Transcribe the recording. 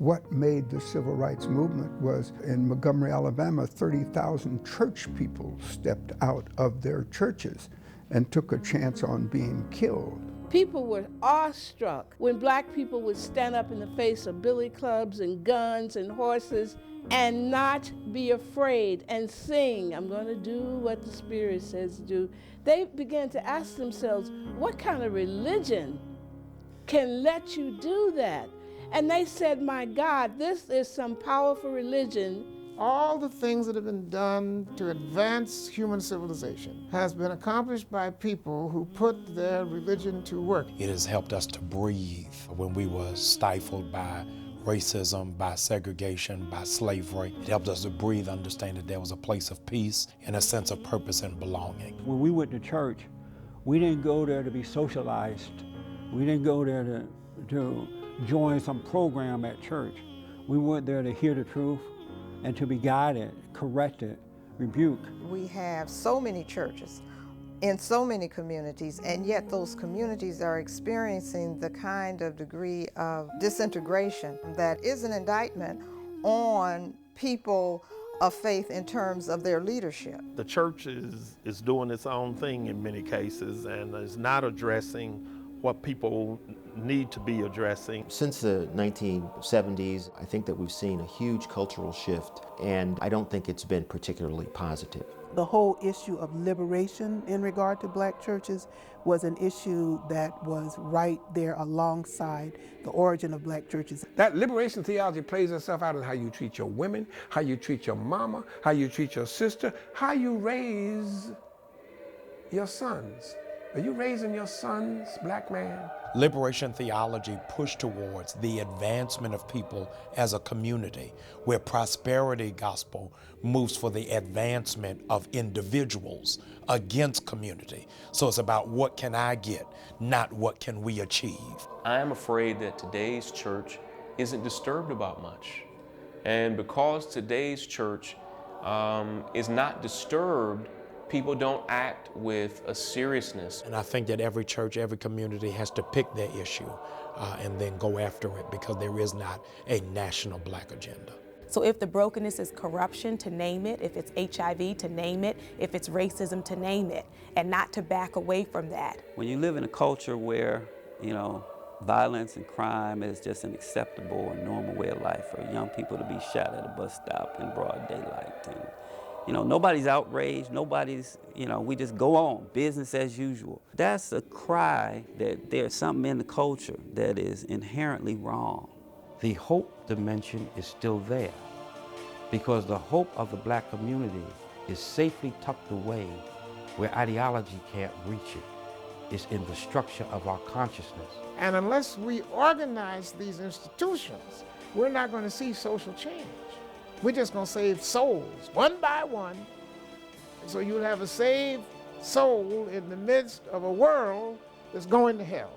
What made the civil rights movement was in Montgomery, Alabama, 30,000 church people stepped out of their churches and took a chance on being killed. People were awestruck when black people would stand up in the face of billy clubs and guns and horses and not be afraid and sing, "I'm going to do what the Spirit says to do." They began to ask themselves, what kind of religion can let you do that? And they said, my God, this is some powerful religion. All the things that have been done to advance human civilization has been accomplished by people who put their religion to work. It has helped us to breathe when we were stifled by racism, by segregation, by slavery. It helped us to breathe, understand that there was a place of peace and a sense of purpose and belonging. When we went to church, we didn't go there to be socialized. We didn't go there to join some program at church. We went there to hear the truth and to be guided, corrected, rebuked. We have so many churches in so many communities, and yet those communities are experiencing the kind of degree of disintegration that is an indictment on people of faith in terms of their leadership. The church is doing its own thing in many cases and is not addressing what people need to be addressing. Since the 1970s, I think that we've seen a huge cultural shift, and I don't think it's been particularly positive. The whole issue of liberation in regard to black churches was an issue that was right there alongside the origin of black churches. That liberation theology plays itself out in how you treat your women, how you treat your mama, how you treat your sister, how you raise your sons. Are you raising your sons, black man? Liberation theology pushed towards the advancement of people as a community, where prosperity gospel moves for the advancement of individuals against community. So it's about what can I get, not what can we achieve. I am afraid that today's church isn't disturbed about much. And because today's church is not disturbed, people don't act with a seriousness. And I think that every church, every community has to pick their issue and then go after it, because there is not a national black agenda. So if the brokenness is corruption, to name it. If it's HIV, to name it. If it's racism, to name it, and not to back away from that. When you live in a culture where, violence and crime is just an acceptable and normal way of life for young people to be shot at a bus stop in broad daylight, and nobody's outraged, nobody's, we just go on, business as usual. That's a cry that there's something in the culture that is inherently wrong. The hope dimension is still there, because the hope of the black community is safely tucked away where ideology can't reach it. It's in the structure of our consciousness. And unless we organize these institutions, we're not going to see social change. We're just going to save souls, one by one. So you'll have a saved soul in the midst of a world that's going to hell.